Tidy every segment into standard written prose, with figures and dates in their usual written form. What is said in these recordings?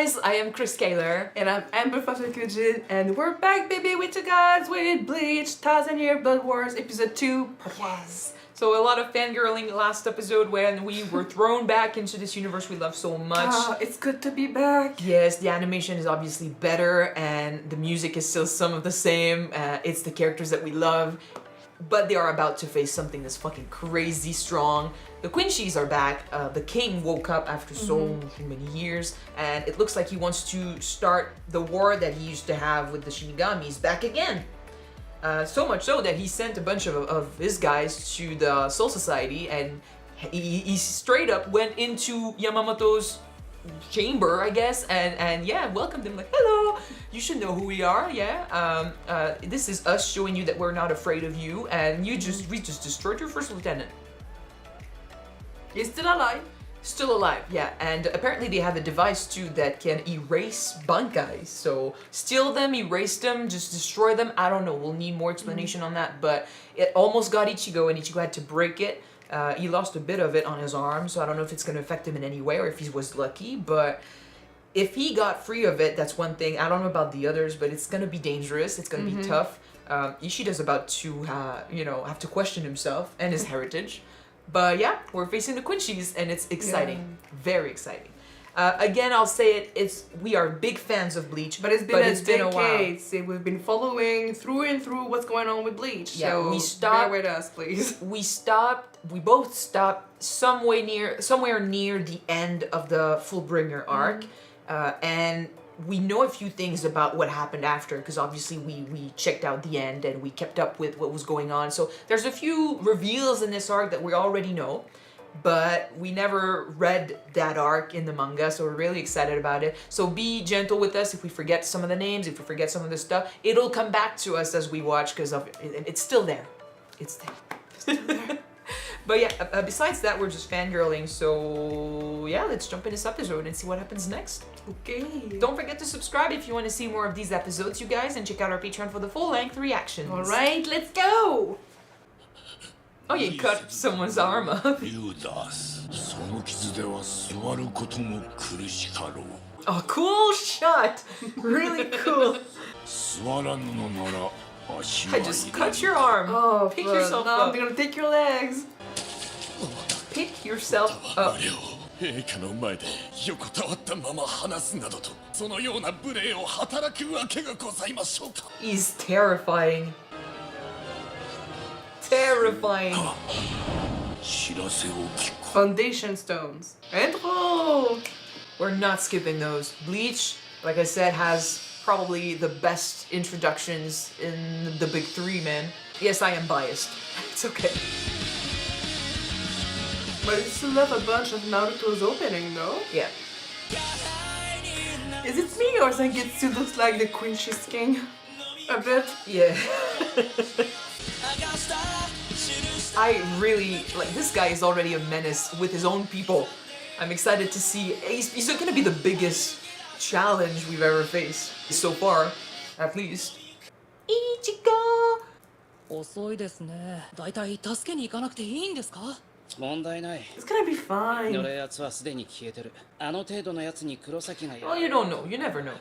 guys, I am Chris Kaler. And I'm Professor Kyuujin, and we're back, baby, with you guys with Bleach, 1000-Year Blood Wars, episode 2, part 1. Yes. So a lot of fangirling last episode when we were thrown back into this universe we love so much. It's good to be back. Yes, the animation is obviously better and the music is still some of the same. It's the characters that we love, but they are about to face something that's fucking crazy strong. The Quincy's are back. The king woke up after so many years, and it looks like he wants to start the war that he used to have with the Shinigamis back again. So much so that he sent a bunch of his guys to the Soul Society, and he straight up went into Yamamoto's chamber, I guess, and yeah, welcomed him like, hello, you should know who we are, yeah. This is us showing you that we're not afraid of you, and we just destroyed your first lieutenant. He's still alive. Still alive, yeah, and apparently they have a device too that can erase Bankai, so steal them, erase them, just destroy them, I don't know, we'll need more explanation on that, but it almost got Ichigo and Ichigo had to break it. He lost a bit of it on his arm, so I don't know if it's going to affect him in any way or if he was lucky, but if he got free of it, that's one thing. I don't know about the others, but it's going to be dangerous, it's going to be tough. Ishida's about to, have to question himself and his heritage. But yeah, we're facing the Quincy's and it's exciting. Yeah. Very exciting. Again, I'll say it, we are big fans of Bleach. But it's been a while. We've been following through and through what's going on with Bleach. Yeah, so we stopped. Bear with us, please. We both stopped somewhere near the end of the Fullbringer arc. And we know a few things about what happened after, because obviously we checked out the end and we kept up with what was going on. So there's a few reveals in this arc that we already know, but we never read that arc in the manga, so we're really excited about it. So be gentle with us if we forget some of the names, if we forget some of the stuff. It'll come back to us as we watch, because it's still there. It's there. Still there. But yeah, besides that, we're just fangirling, so yeah, let's jump in this episode and see what happens next. Okay. Don't forget to subscribe if you want to see more of these episodes, you guys, and check out our Patreon for the full-length reactions. Alright, let's go! Oh, you cut someone's arm off. Oh, cool shot! Really cool. I just cut your arm. Oh, pick yourself up. I'm gonna take your legs. Pick yourself up. He's terrifying. Terrifying. Foundation stones. Intro! We're not skipping those. Bleach, like I said, has probably the best introductions in the big three, man. Yes, I am biased. It's okay. But you still have a bunch of Naruto's opening, though? Yeah. Is it me or think it still looks like the Quincy's king? A bit? Yeah. I really, this guy is already a menace with his own people. I'm excited to see, he's gonna be the biggest challenge we've ever faced. So far, at least. Ichigo! 遅いですね。だいたい助けに行かなくていいんですか？問題ない。 It's gonna be fine. 乗るやつはすでに消えてる。あの程度のやつに黒崎がいる。 Well, you don't know. You never know.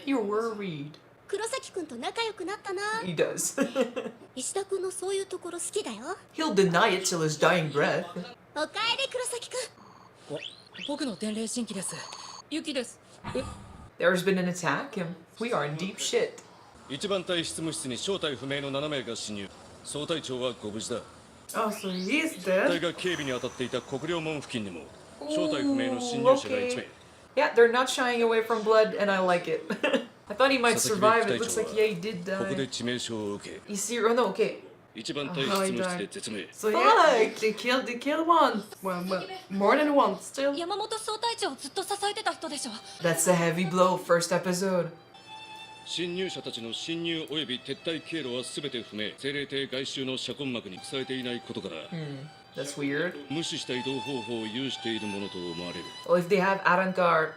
You're worried. 黒崎くんと仲良くなったな。 He does. 石田くんのそういうところ好きだよ。 He'll deny it till his dying breath. おかえり黒崎くん。僕の伝令新規です。ユキです。There's been an attack, and we are in deep shit. 一番隊執務室に正体不明の7名が侵入。総隊長はご無事だ。 Oh, so he's 隊 dead? が警備に当たっていた国領門付近にも正体不明の侵入者が1名。 Yeah, they're not shying away from blood, and I like it. I thought he might survive. It looks like, yeah, he did ここで die. 致命傷を受け、 You see, oh no, okay. 一番隊執務室で絶命。 So yeah, they killed one. Well, more than one, still. 山本総隊長をずっと支えてた人でしょ。 That's a heavy blow, first episode. 侵入者たちの侵入及び撤退経路は全て不明。精霊艇外周の遮痕膜に記されていないことから、 That's weird. 無視した移動方法を有しているものと思われる。 Well, if they have Arrancars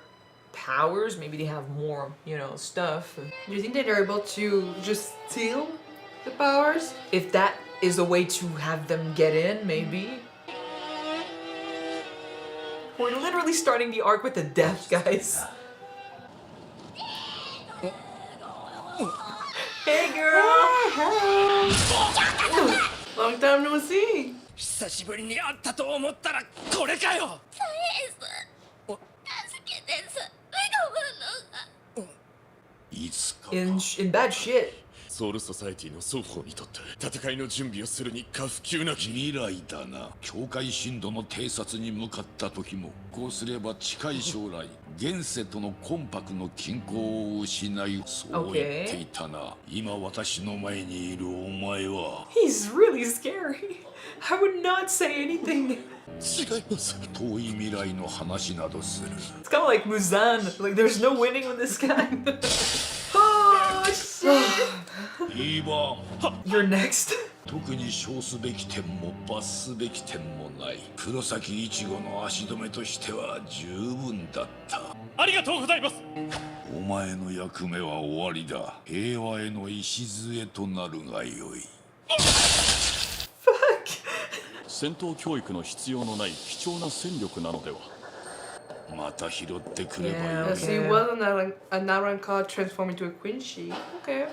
powers, maybe they have more, stuff. Do you think that they're able to just steal the powers? If that is a way to have them get in, maybe. We're literally starting the arc with the death, guys. Hey, girl! Long time no see. 久しぶりに会ったと思ったらこれかよ。助けてさ、ウェゴムのが。いつか In bad shit. ソウルソサエティの双方にとって戦いの準備をするにか不及なき未来だな。境界深度の偵察に向かった時もこうすれば近い将来現世との魂魄の均衡を失いそう言っていたな。今私の前にいるお前は He's really scary. I would not say anything. 違います。遠い未来の話などする。 It's kind of like Muzan. Like, there's no winning with this guy. Oh, shit. いいわ。 You're next. 特に称すべき点も罰すべき点もない。黒崎一護の足止めとしては十分だった。ありがとうございます。お前の役目は終わりだ。平和への礎となるがよい。戦闘教育の必要のない貴重な戦力なのでは。また拾ってくればいい。 Yeah, She wasn't an Arrancar transformed into a Quincy. Okay.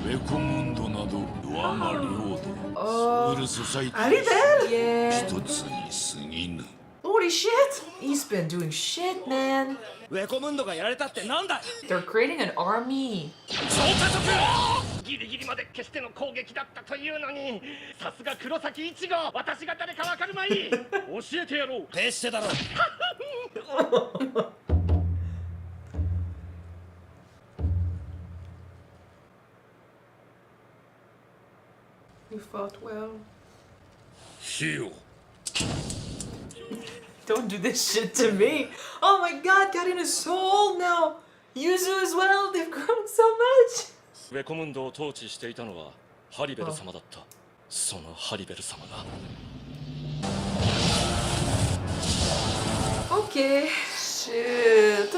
ウェコムンドなど我が領土。ソウルソサイティ Harribel? 一 Yeah. つに過ぎぬ。 Holy shit! He's been doing shit, man. ウェコムンドがやられたってなんだ。 They're creating an army. ギリギリまで決しての攻撃だったというのに、さすが黒崎一護、私が誰かわかるまい。教えてやろう。ペッシェだろ。 You fought well. 火よ。 Don't do this shit to me. Oh my god, got in his soul now. Yuzu as well. They've grown so much. ウェコムンドを統治していたのはハリベル様だった。そのハリベル様が Okay. Shit.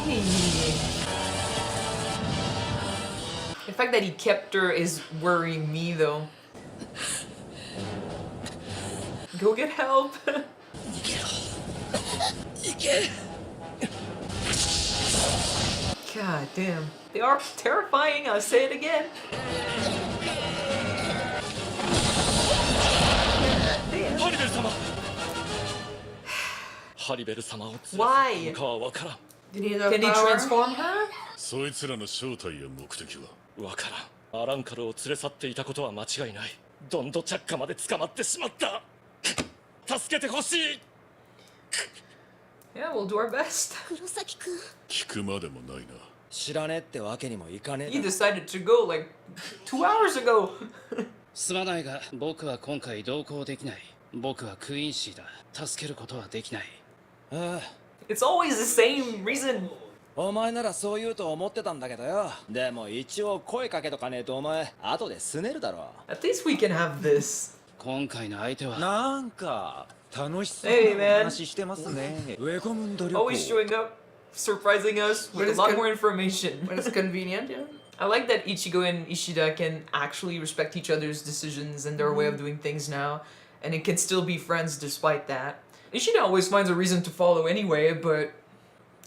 Hey. The fact that he kept her is worrying me though. Go get help. God damn. They are terrifying, I'll say it again. Damn. ハリベル様ハリベル様を連れ Why? てのかはわからん。 Did he have Can he power? transform her? そいつらの正体や目的は。わからん。アランカルを連れ去っていたことは間違いない。ドンドチャッカまで捕まってしまった。助けてほしい。 Yeah, we'll do our best. 黒崎くん。聞くまでもないな。知らねえってわけにもいかね He えだ。 decided to go like 2 hours ago. すまないが僕は今回同行できない。僕はクイーンシーだ。助けることはできない。ああ、 It's always the same reason. お前ならそう言うと思ってたんだけどよ。でも一応声かけとかねえとお前後で拗ねるだろ。 At least we can have this. 今回の相手はなんか楽しそう Hey, な man. 話してますね。ウェコムンド旅 Always 行。 showing up, surprising us with a it's lot con- more information. When it's convenient, yeah. I like that Ichigo and Ishida can actually respect each other's decisions and their way of doing things now, and it can still be friends despite that. Ishida always finds a reason to follow anyway, but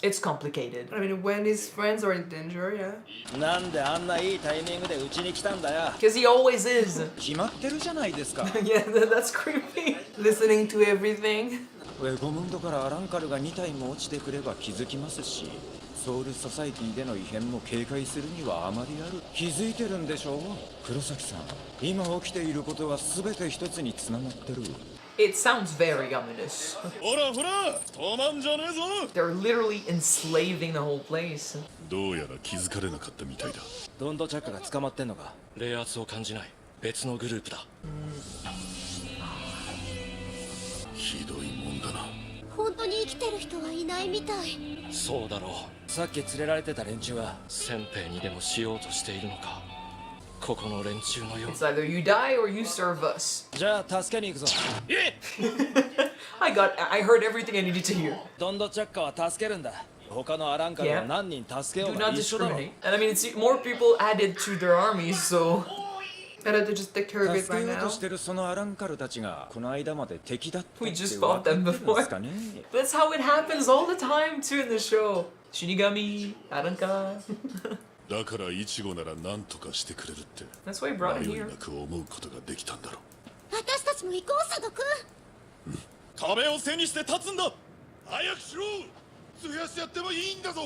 it's complicated. I mean, when his friends are in danger, yeah. なんであんないいタイミングでうちに来たんだよ。 Because he always is. 決まってるじゃないですか。 Yeah, that's creepy. Listening to everything. ウェコムンドからアランカルが2体も落ちてくれば気づきますし、ソウルソサイティでの異変も警戒するにはあまりある。気づいてるんでしょう黒崎さん。今起きていることは全て一つに繋がってる。 It sounds very ominous. ほらほら、止まんじゃねえぞ。 They're literally enslaving the whole place. どうやら気づかれなかったみたいだ。ドンドチャッカが捕まってんのか。冷圧を感じない。別のグループだ。ひどいもんだな。本当に生きてる人はいないみたい。そうだろう。さっき連れられてた連中は先兵にでもしようとしているのか。ここの連中のよう。 It's either you die or you serve us. じゃあ助けに行くぞ。 I heard everything I needed to hear. ドンドチャッカは助けるんだ。他のアランカルは Yeah. 何人助けよ Do うが not 一緒だろ。 discriminate. And I mean, it's more people added to their armies, so Better to just take care of it 助け right ようと now. してるそのアランカルたちがこの間まで敵だったって We 分 just か fought ってる them んですかね That's how it happens all the time too in the show. Shinigami, Arrancars. だからイチゴなら何とかしてくれるって That's why he brought 迷 him い here. なく思うことができたんだろう。私たちも行こう佐渡くん。壁を背にして立つんだ。早くしろ。増やしてやってもいいんだぞ。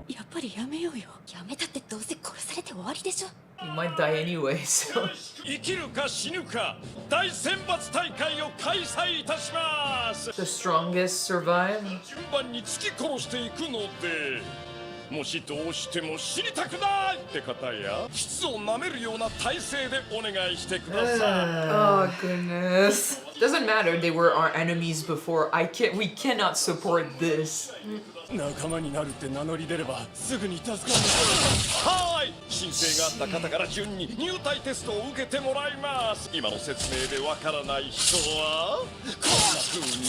やっぱりやめようよ。やめたってどうせ殺されて終わりでしょ。 He might die anyway, so. 生きるか死ぬか大選抜大会を開催いたします The strongest survive. 順番に突き殺していくのでもしどうしても死にたくないって方やキツを舐めるような体勢でお願いしてください Oh goodness. Doesn't matter, they were our enemies before. We cannot support this. 仲間になるって名乗り出ればすぐに助かるはい申請があった方から順に入隊テストを受けてもらいます今の説明でわからない人はこんな風に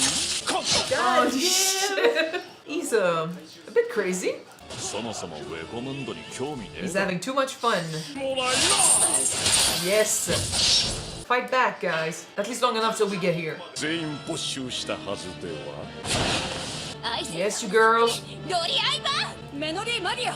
こんな God damn! He's a bit crazy. そもそもウェコムンドに興味ね He's having too much fun. もらいます Yes. Fight back, guys. At least long enough till we get here. 全員没収したはずでは Yes, you girls. ロリアイバメノリーマリア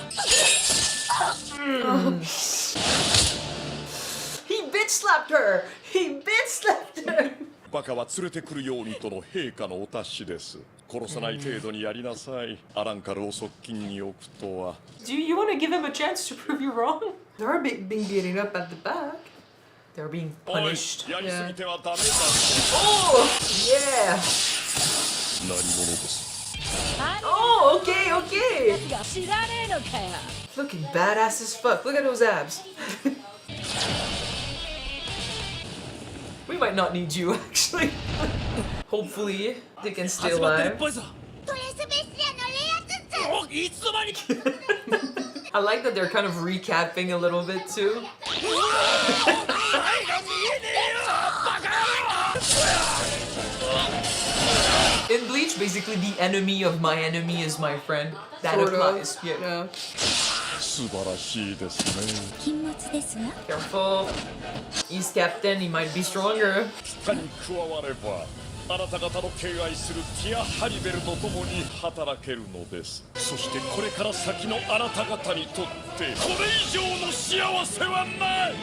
He bitch slapped her. He bitch slapped her. バカは連れてくるようにとの陛下のお達しです殺さない程度にやりなさいアランカルを側近に置くとは Do you want to give him a chance to prove you wrong? They're being beaten up at the back. They're being おい punished. やりすぎてはダメだ Oh, yeah. 何者です Oh, okay, okay. が知らねえのかよ Looking badass as fuck. Look at those abs. We might not need you, actually. Hopefully, they can stay 始まってるっ alive. ぽいぞトレスベシアのレアツツ。おいつの間に I like that they're kind of recapping a little bit too. In Bleach, basically the enemy of my enemy is my friend. That Sort of. applies. Yeah. Yeah. 素晴らしいですね禁物ですわ。 Careful. He's captain, he might be stronger. 他に加わればあなた方の敬愛するティア・ハリベルと共に働けるのですそしてこれから先のあなた方にとってこれ以上の幸せはない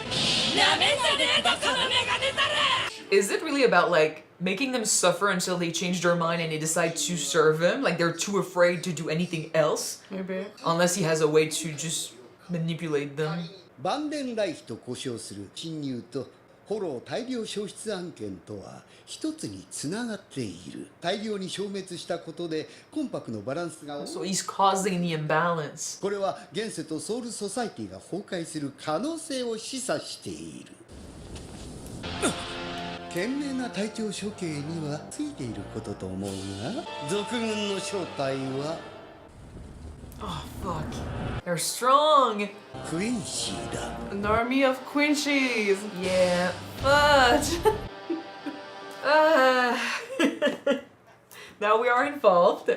Is it really about like making them suffer until they change their mind and they decide to serve him? Like they're too afraid to do anything else? Maybe. Unless he has a way to just manipulate them. バンデンライフと呼称する侵入とフォロー大量消失案件とは一つにつながっている大量に消滅したことでコンパクのバランスが So he's causing the imbalance. これは現世とソウルソサイティが崩壊する可能性を示唆している懸命な隊長処刑にはついていることと思うが賊軍の正体は Oh, fuck. They're strong. クインシーだ An army of Quinchies. Yeah. Fudge. Now we are involved.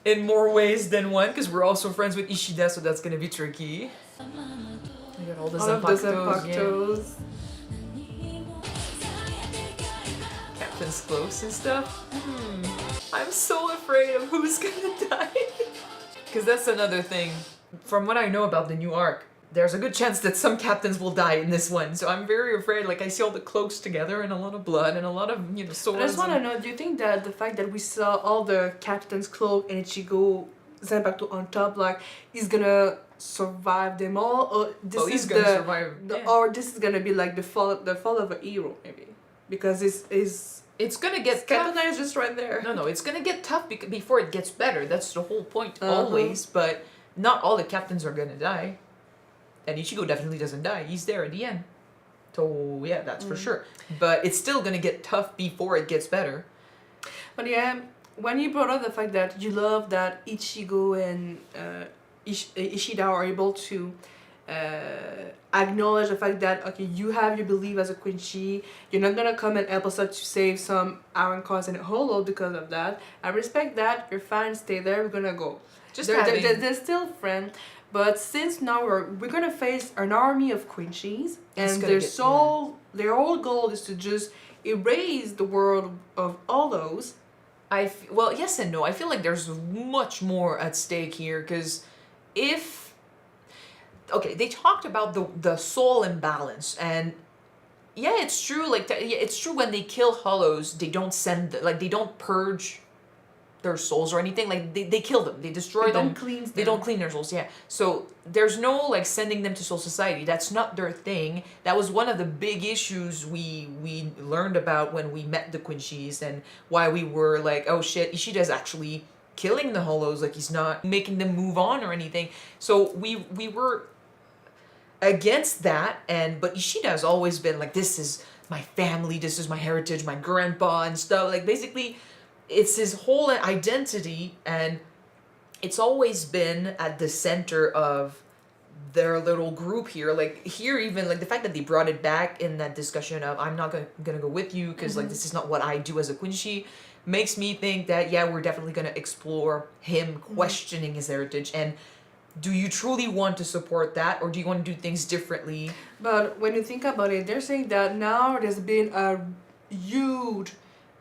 In more ways than one, because we're also friends with Ishida, so that's gonna be tricky. We got all the All of the Zanpakutos, yeah. Zanpakutos. Captain's cloaks and stuff. I'm so afraid of who's gonna die. Because that's another thing. From what I know about the new arc, there's a good chance that some captains will die in this one. So I'm very afraid. Like I see all the cloaks together and a lot of blood and a lot of, you know, swords. I just want to and- know, do you think that the fact that we saw all the captain's cloak and Ichigo Zanpakuto on top, like, he's gonna survive them all? Or this Oh, is he's gonna the, survive, the yeah. or this is gonna be like the fall of a hero, maybe? Because It's gonna get Captain tough. is just right there. No, it's gonna get tough before it gets better. That's the whole point, Uh-huh. always. But not all the captains are gonna die. And Ichigo definitely doesn't die. He's there at the end. So yeah, that's for sure. But it's still gonna get tough before it gets better. But yeah, when you brought up the fact that you love that Ichigo and Ishida are able to acknowledge the fact that, okay, you have your belief as a Quincy, you're not gonna come and help us out to save some Arrancars and Holo because of that. I respect that, you're fine, stay there, we're gonna go. Just they're still friends. But since now we're gonna face an army of Quinchies, and their whole goal is to just erase the world of all those. Well, yes and no. I feel like there's much more at stake here because they talked about the soul imbalance, and yeah, it's true. Like it's true when they kill hollows, they don't they don't purge their souls or anything. Like they kill them, they destroy them. They don't clean their souls. Yeah. So there's no like sending them to Soul Society. That's not their thing. That was one of the big issues we learned about when we met the Quinchies, and why we were like, oh shit, Ishida's actually killing the hollows. Like he's not making them move on or anything. So we were against that, but Ishida has always been like, this is my family, this is my heritage, my grandpa and stuff. Like basically it's his whole identity, and it's always been at the center of their little group here. Like here, even like the fact that they brought it back in that discussion of I'm not gonna go with you because like this is not what I do as a Quincy, makes me think that yeah, we're definitely gonna explore him questioning his heritage. And do you truly want to support that, or do you want to do things differently? But when you think about it, they're saying that now there's been a huge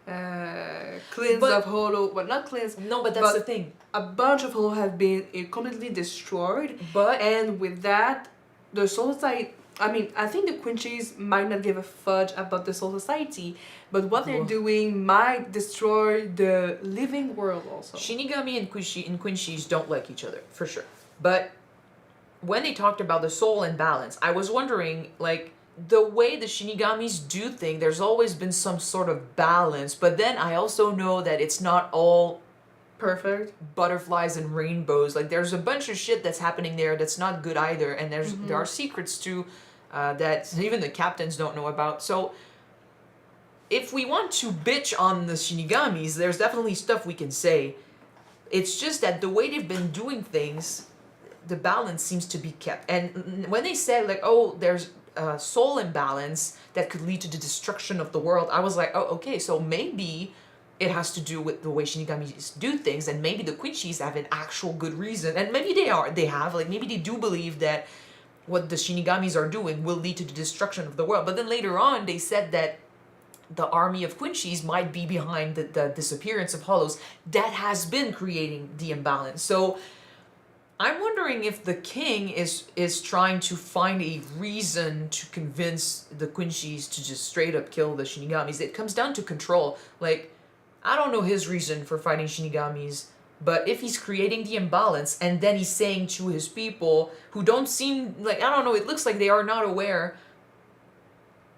cleanse of Hollow. Well, not cleanse. No, but that's the thing. A bunch of Hollow have been completely destroyed. And with that, the Soul Society. I mean, I think the Quinchies might not give a fudge about the Soul Society, but what they're doing might destroy the living world also. Shinigami and Quinchies don't like each other, for sure. But when they talked about the soul imbalance, I was wondering, like, the way the Shinigamis do things, there's always been some sort of balance, but then I also know that it's not all perfect butterflies and rainbows. Like there's a bunch of shit that's happening there that's not good either, and there are secrets too that even the captains don't know about. So if we want to bitch on the Shinigamis, there's definitely stuff we can say. It's just that the way they've been doing things, the balance seems to be kept. And when they said like, oh, there's a soul imbalance that could lead to the destruction of the world, I was like, oh, okay, so maybe it has to do with the way Shinigamis do things, and maybe the Quinchies have an actual good reason, and maybe maybe they do believe that what the Shinigamis are doing will lead to the destruction of the world. But then later on, they said that the army of Quinchies might be behind the disappearance of hollows that has been creating the imbalance. So I'm wondering if the king is trying to find a reason to convince the Quinchies to just straight up kill the Shinigamis. It comes down to control. Like, I don't know his reason for fighting Shinigamis, but if he's creating the imbalance and then he's saying to his people who don't seem like, I don't know, it looks like they are not aware.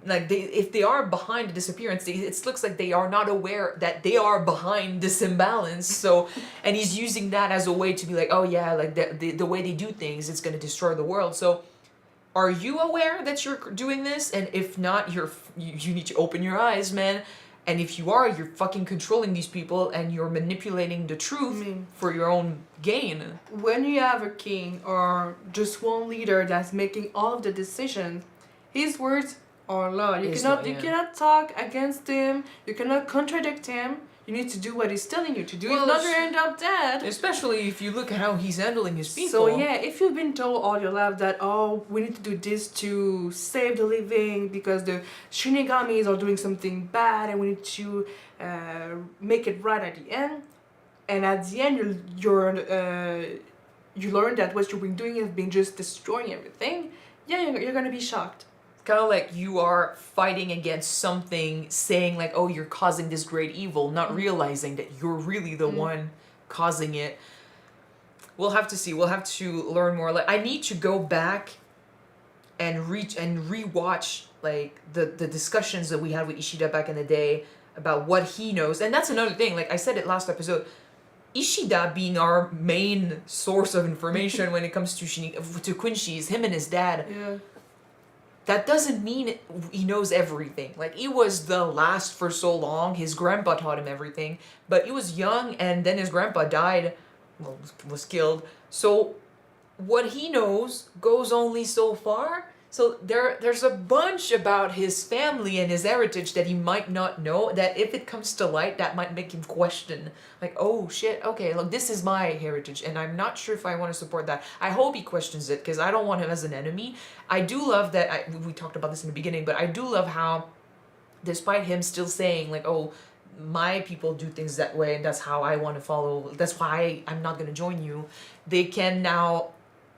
Like if they are behind the disappearance, it looks like they are not aware that they are behind this imbalance. So, and he's using that as a way to be like, oh yeah, like the way they do things, it's going to destroy the world. So, are you aware that you're doing this? And if not, you need to open your eyes, man. And if you are, you're fucking controlling these people and you're manipulating the truth for your own gain. When you have a king or just one leader that's making all of the decisions, his words are law. You cannot talk against him. You cannot contradict him. You need to do what he's telling you to do. If not, you end up dead. Especially if you look at how he's handling his people. So yeah, if you've been told all your life that, oh, we need to do this to save the living because the Shinigamis are doing something bad and we need to make it right at the end, and at the end you learn that what you've been doing has been just destroying everything, yeah, you're gonna be shocked. Kind of like you are fighting against something, saying like, oh, you're causing this great evil, not realizing that you're really the one causing it. We'll have to see. We'll have to learn more. Like, I need to go back and rewatch like the discussions that we had with Ishida back in the day about what he knows. And that's another thing. Like I said it last episode, Ishida being our main source of information when it comes to Quincy's, him and his dad. Yeah. That doesn't mean he knows everything. Like, he was the last for so long. His grandpa taught him everything. But he was young, and then his grandpa died, was killed. So, what he knows goes only so far. So there's a bunch about his family and his heritage that he might not know, that if it comes to light, that might make him question, like, oh shit, okay, look, this is my heritage, and I'm not sure if I want to support that. I hope he questions it, because I don't want him as an enemy. I do love that, we talked about this in the beginning, but I do love how, despite him still saying, like, oh, my people do things that way, and that's how I want to follow, that's why I'm not going to join you, they can now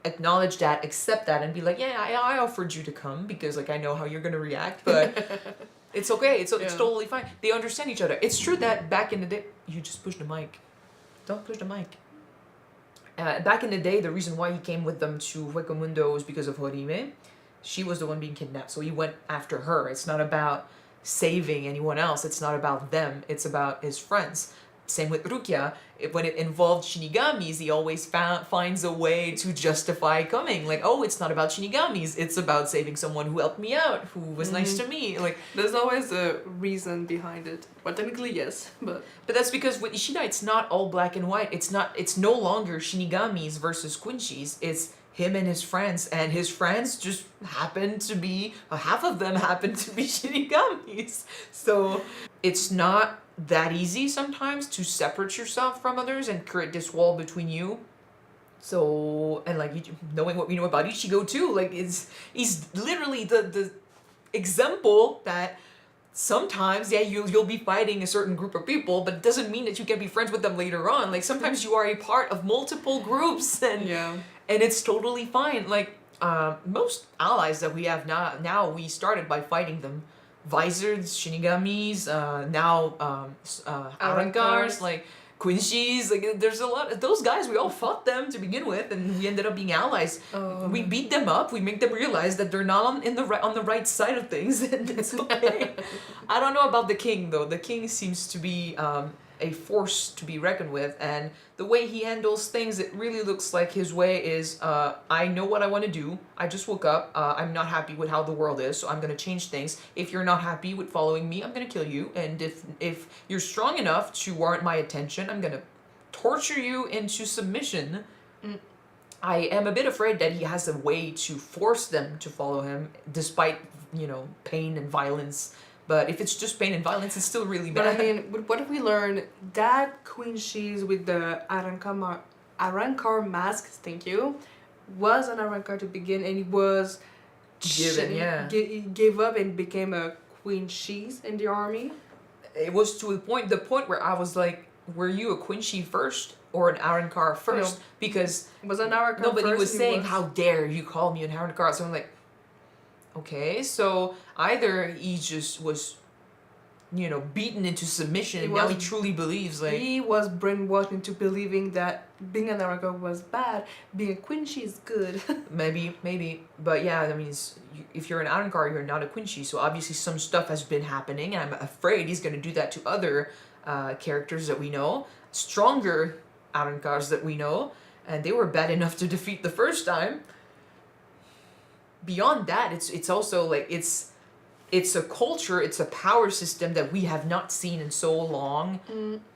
acknowledge that, accept that, and be like, yeah, I offered you to come because like I know how you're gonna react, but it's okay. It's totally fine. They understand each other. It's true that back in the day, you just push the mic. Don't push the mic. Back in the day, the reason why he came with them to Hueco Mundo was because of Horime. She was the one being kidnapped, so he went after her. It's not about saving anyone else. It's not about them. It's about his friends. Same with Rukia. When it involved Shinigamis, he always finds a way to justify coming. Like, oh, it's not about Shinigamis. It's about saving someone who helped me out, who was nice to me. Like, there's always a reason behind it. But technically, yes. But that's because with Ishida, it's not all black and white. It's no longer Shinigamis versus Quincy's. It's him and his friends, and his friends just happen to be, half of them happen to be Shinigamis. So it's not that easy sometimes to separate yourself from others and create this wall between you. So, and like, knowing what we know about Ichigo too, like, he's literally the example that sometimes, yeah, you'll be fighting a certain group of people, but it doesn't mean that you can be friends with them later on. Like, sometimes you are a part of multiple groups, and it's totally fine. Like, most allies that we have now we started by fighting them. Vizards, Shinigamis, now Arrancars, like Quincy's, like there's a lot of those guys. We all fought them to begin with, and we ended up being allies. We beat them up. We make them realize that they're not on the right side of things, and it's okay. I don't know about the king though. The king seems to be a force to be reckoned with, and the way he handles things, it really looks like his way is, I know what I want to do. I just woke up. I'm not happy with how the world is, so I'm going to change things. If you're not happy with following me, I'm going to kill you. And if you're strong enough to warrant my attention, I'm going to torture you into submission. I am a bit afraid that he has a way to force them to follow him, despite, pain and violence. But if it's just pain and violence, it's still really bad. But I mean, what if we learn that Queen She's with the Arrancar mask, thank you, was an Arrancar to begin, and he was he gave up and became a Queen She's in the army? It was to the point where I was like, were you a Queen She first or an Arrancar first? No. Because was an Arrancar nobody first, was saying, how dare you call me an Arrancar? So I'm like, okay, so either he just was, beaten into submission, and now he truly believes, like... He was brainwashed into believing that being an Arrancor was bad, being a Quincy is good. maybe. But yeah, I mean, if you're an Arrancor, you're not a Quincy, so obviously some stuff has been happening, and I'm afraid he's going to do that to other characters that we know, stronger Arrancars that we know, and they were bad enough to defeat the first time. Beyond that, it's also like it's a culture, it's a power system that we have not seen in so long.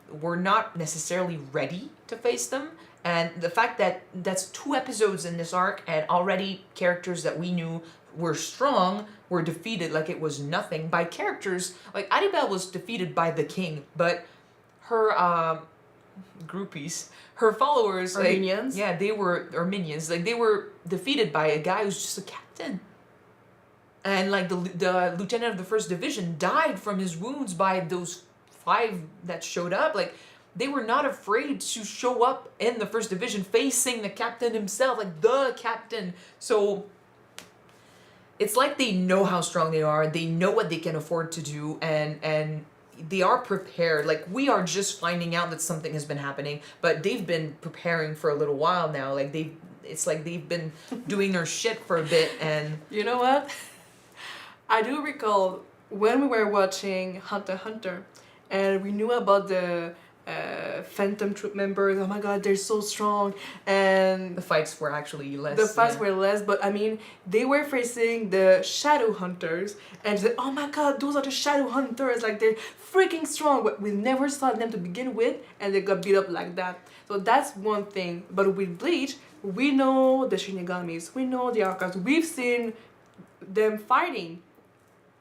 We're not necessarily ready to face them, and the fact that that's 2 episodes in this arc and already characters that we knew were strong were defeated like it was nothing by characters like Harribel was defeated by the king, but her groupies, her followers, or minions. Yeah, they were defeated by a guy who's just a captain. And like the lieutenant of the 1st Division died from his wounds by those 5 that showed up. Like, they were not afraid to show up in the 1st Division facing the captain himself, like the captain. So it's like they know how strong they are, they know what they can afford to do, and they are prepared. Like, we are just finding out that something has been happening, but they've been preparing for a little while now. Like, it's like they've been doing their shit for a bit. And you know what? I do recall when we were watching Hunter x Hunter, and we knew about the Phantom Troop members. Oh my god, they're so strong, and the fights were actually less. The fights were less, but I mean, they were facing the Shadow Hunters, and said, "Oh my god, those are the Shadow Hunters! Like, they're freaking strong." But we never saw them to begin with, and they got beat up like that. So that's one thing. But with Bleach, we know the Shinigamis, we know the Arrancars. We've seen them fighting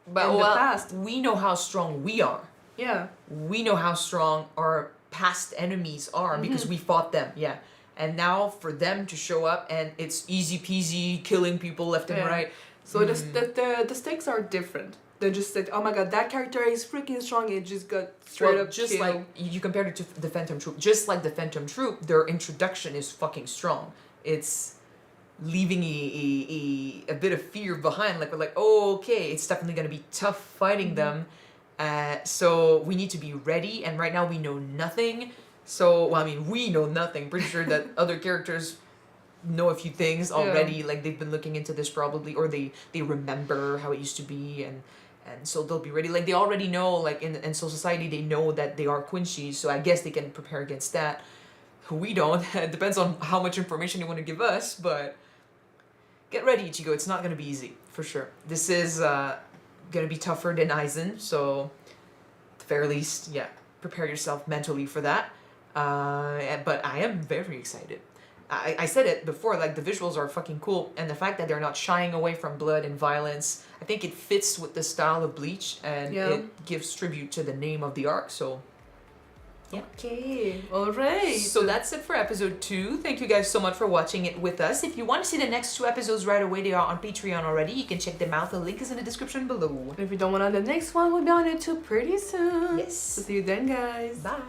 But in the well, past. we know how strong we are. Yeah. We know how strong our past enemies are because we fought them. Yeah. And now for them to show up and it's easy peasy killing people left and right. So the stakes are different. They just said, oh my god, that character is freaking strong. It just got straight up just killed. like you compared it to the Phantom Troop. Just like the Phantom Troop, their introduction is fucking strong. It's leaving a bit of fear behind. Like we're like, oh, okay, it's definitely gonna be tough fighting them. So we need to be ready. And right now we know nothing. So well, I mean, we know nothing. Pretty sure that other characters know a few things already. Like they've been looking into this probably, or they remember how it used to be, and so they'll be ready. Like they already know, like in Soul Society, they know that they are Quincy's, so I guess they can prepare against that. We don't. It depends on how much information you want to give us, but get ready, Ichigo. It's not gonna be easy for sure. This is gonna be tougher than Aizen, so at the very least, yeah, prepare yourself mentally for that. But I am very excited. I said it before, like the visuals are fucking cool, and the fact that they're not shying away from blood and violence, I think it fits with the style of Bleach, and it gives tribute to the name of the arc, so yeah. Okay, alright. So that's it for episode 2. Thank you guys so much for watching it with us. If you want to see the next 2 episodes right away, they are on Patreon already. You can check them out. The link is in the description below. If you don't want to, the next one will be on YouTube pretty soon. Yes. So see you then, guys. Bye.